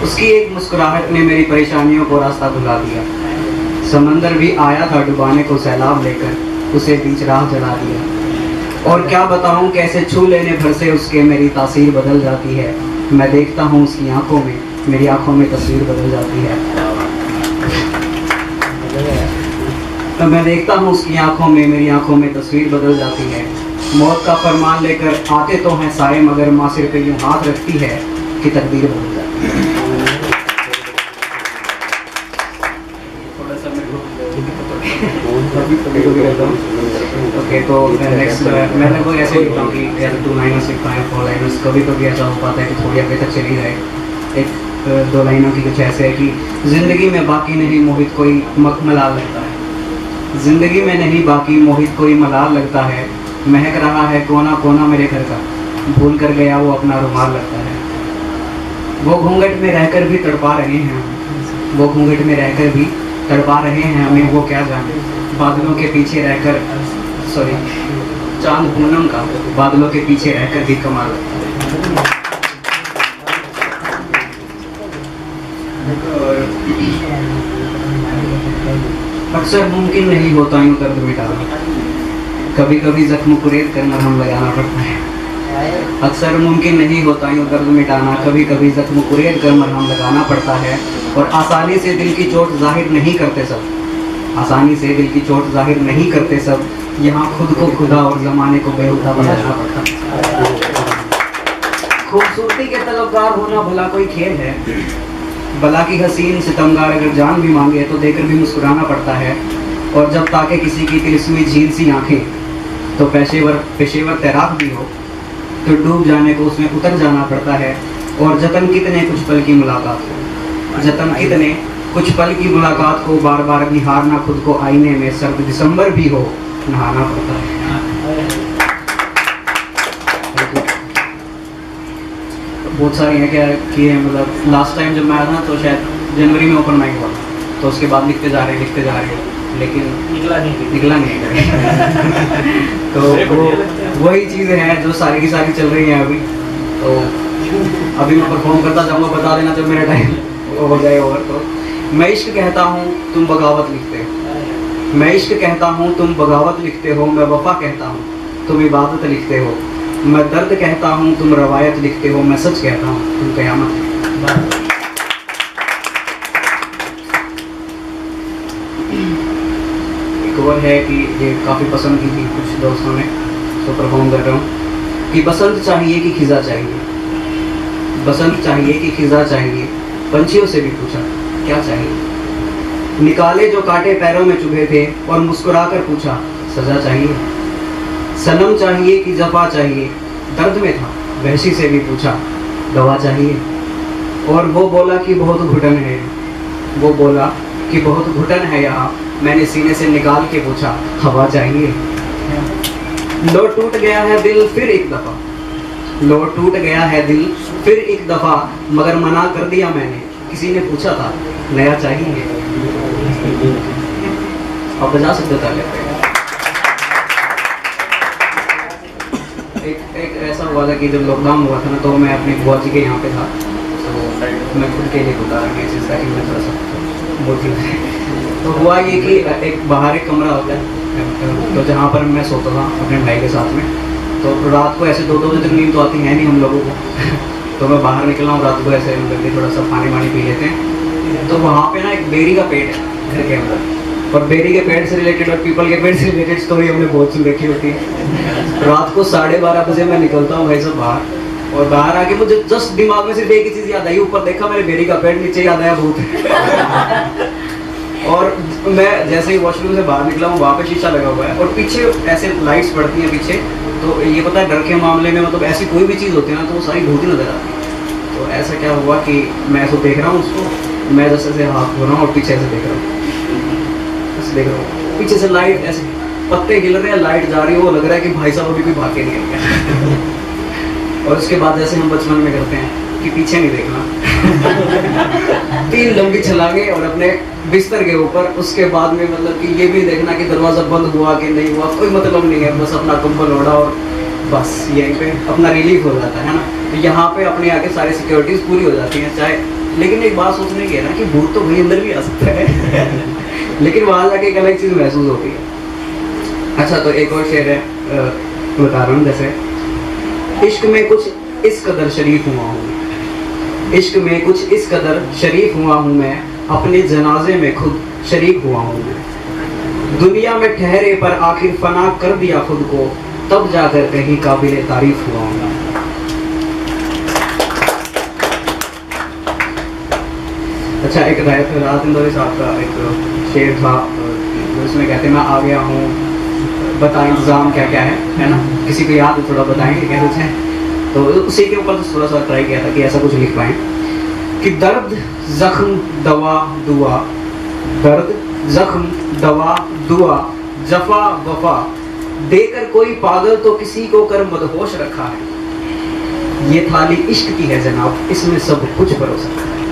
उसकी एक मुस्कुराहट ने मेरी परेशानियों को रास्ता भुला दिया। समंदर भी आया था डुबाने को सैलाब लेकर, उसे बीच राह जला दिया। और क्या बताऊं कैसे छू लेने भर से उसके मेरी तासीर बदल जाती है। मैं देखता हूँ उसकी आंखों में, मेरी आंखों में तस्वीर बदल जाती है। तो मैं देखता हूँ उसकी आंखों में, मेरी आंखों में तस्वीर बदल जाती है। मौत का फरमान लेकर आते तो हैं साए, मगर माँ सिर पे यूं हाथ रखती है कि तकदीर बदल जाती है। थोड़ा सा ओके, तो नेक्स्ट मैं लगभग ऐसे लिखता हूँ कि जैसे 2 लाइनर्स लिखता है, 4 लाइनर्स। कभी कभी ऐसा हो पाता है कि थोड़ी आगे तक चली जाए। एक 2 लाइनों की कुछ ऐसे है कि ज़िंदगी में बाकी नहीं मोहित कोई मलाल लगता है। ज़िंदगी में नहीं बाकी मोहित कोई मलाल लगता है। महक रहा है कोना कोना मेरे घर का, भूल कर गया वो अपना रुमाल लगता है। वो घूंघट में रहकर भी तड़पा रहे हैं, वो घूंघट में रहकर भी तड़पा रहे हैं हमें, वो क्या जाने। बादलों के पीछे रहकर चांद पूनम का बादलों के पीछे रहकर भी कमाल लगता है। अक्सर मुमकिन नहीं होता यूं दर्द मिटाना, कभी कभी जख्म कुरेद कर मरहम लगाना पड़ता है। अक्सर मुमकिन नहीं होता यूं दर्द मिटाना, कभी कभी जख्म कुरेद कर मरहम लगाना पड़ता है। और आसानी से दिल की चोट जाहिर नहीं करते सब, आसानी से दिल की चोट जाहिर नहीं करते सब। यहाँ खुद को खुदा और ज़माने को बेहुदा बनाना पड़ता है। खूबसूरती के तलबगार होना भला कोई खेल है, भला की हसीन सितमगार अगर जान भी मांगे तो देकर भी मुस्कुराना पड़ता है। और जब ताके किसी की तिलस्मी झील सी आंखें, तो पेशेवर तैराक भी हो तो डूब जाने को उसमें उतर जाना पड़ता है। और जतन कितने कुछ पल की मुलाकात को, जतन कितने कुछ पल की मुलाकात को, बार बार निहारना खुद को आईने में, सर्द दिसंबर भी हो नहाना पड़ता है। बहुत सारी हैं क्या कि है, मतलब लास्ट टाइम जब मैं आया था तो शायद जनवरी में ओपन माइक हुआ, तो उसके बाद लिखते जा रहे हैं लेकिन निकला नहीं तो वो वही चीज़ें हैं जो सारी की सारी चल रही हैं अभी। तो अभी मैं परफॉर्म करता जाऊँगा, बता देना जब मेरा टाइम हो जाए ओवर। तो मैं इश्क कहता हूँ तुम बगावत लिखते हो, मैं इश्क कहता हूँ तुम बगावत लिखते हो। मैं वफा कहता हूँ तुम इबादत लिखते हो। मैं दर्द कहता हूँ तुम रवायत लिखते हो। मैं सच कहता हूँ तुम क़यामत लिखते हो। एक और है कि ये काफ़ी पसंद की थी कुछ दोस्तों ने, तो परफॉर्म कर रहा हूँ कि बसंत चाहिए कि खिज़ा चाहिए, बसंत चाहिए कि खिज़ा चाहिए। पंछियों से भी पूछा क्या चाहिए, निकाले जो कांटे पैरों में चुभे थे और मुस्कुरा कर पूछा सजा चाहिए। सनम चाहिए कि जफा चाहिए, दर्द में था वहशी से भी पूछा दवा चाहिए। और वो बोला कि बहुत घुटन है, वो बोला कि बहुत घुटन है यहाँ। मैंने सीने से निकाल के पूछा हवा चाहिए। लो टूट गया है दिल फिर एक दफ़ा, लो टूट गया है दिल फिर एक दफ़ा, मगर मना कर दिया मैंने, किसी ने पूछा था नया चाहिए। आप बजा सकते थे। एक ऐसा हुआ था कि जब लॉकडाउन हुआ था ना, तो मैं अपनी बुआ जी के यहाँ पे था, तो मैं खुद के लिए बता रहा हूँ चीज़ ताकि मैं थोड़ा सा मोटिव। तो हुआ ये कि एक बाहर एक कमरा होता है, तो जहाँ पर मैं सोता था अपने भाई के साथ में। तो रात को ऐसे 2-2 बजे तक नींद तो आती है नहीं हम लोगों को तो मैं बाहर निकला हूँ रात को, ऐसे मतलब थोड़ा सा पानी वानी पी लेते हैं। तो वहाँ पे ना एक बेरी का पेड़ है घर के अंदर, और बेरी के पेड़ से रिलेटेड और पीपल के पेड़ से रिलेटेड स्टोरी हमने बहुत सुन रखी होती है। रात को 12:30 बजे मैं निकलता हूँ भाई साहब बाहर, और बाहर आके मुझे जस्ट दिमाग में सिर्फ एक ही चीज़ याद आई, ऊपर देखा मेरे बेरी का पेड़, नीचे याद आया भूत। और मैं जैसे ही वॉशरूम से बाहर निकला हूँ, वहाँ पे शीशा लगा हुआ है और पीछे ऐसे लाइट्स पड़ती हैं पीछे। तो ये पता है डर के मामले में मतलब ऐसी कोई भी चीज़ होती है ना तो वो सारी भूत ही नजर आती है। तो ऐसा क्या हुआ कि मैं ऐसे देख रहा हूँ उसको, मैं जैसे से हाथ धो रहा हूँ और पीछे से देख रहा हूँ, ऐसे देख रहा हूँ पीछे से लाइट, ऐसे पत्ते हिल रहे हैं, लाइट जा रही है, वो लग रहा है कि भाई साहब अभी कोई भाग के निकल गया। और उसके बाद जैसे हम बचपन में करते हैं कि पीछे नहीं देखना 3 लंबी छलांगे और अपने बिस्तर के ऊपर, उसके बाद में मतलब कि ये भी देखना कि दरवाज़ा बंद हुआ कि नहीं हुआ, कोई मतलब नहीं है, बस अपना कंबल ओढ़ा और बस यहीं पे अपना रिलीफ हो जाता है ना। तो यहाँ पे अपने आगे सारी सिक्योरिटीज़ पूरी हो जाती हैं, चाहे लेकिन एक बात सोचने की है ना कि भूत तो भाई अंदर भी आ सकता है लेकिन वहां जाके एक अलग चीज महसूस होती है। अच्छा, तो एक और शेर है, बता रहा हूँ। जैसे इश्क में कुछ इस कदर शरीफ हुआ हूँ, इश्क में कुछ इस कदर शरीफ हुआ हूँ मैं, अपने जनाजे में खुद शरीक हुआ हूँ मैं। दुनिया में ठहरे पर आखिर फना कर दिया खुद को, तब जाकर कहीं काबिल तारीफ हुआ हूँ। अच्छा, एक राहत इंदौरी साहब का एक शेर था, उसमें कहते हैं मैं आ गया हूँ, बता इंतज़ाम क्या क्या है ना? किसी को याद है थोड़ा बताएंगे क्या कुछ है? तो उसी के ऊपर थोड़ा सा ट्राई किया था कि ऐसा कुछ लिख पाएँ कि दर्द जख्म दवा दुआ, दर्द जख्म दवा दुआ, जफा वफा, देकर कोई पागल तो किसी को कर मदहोश रखा है। ये थाली इश्क की है जनाब, इसमें सब कुछ परोसा है।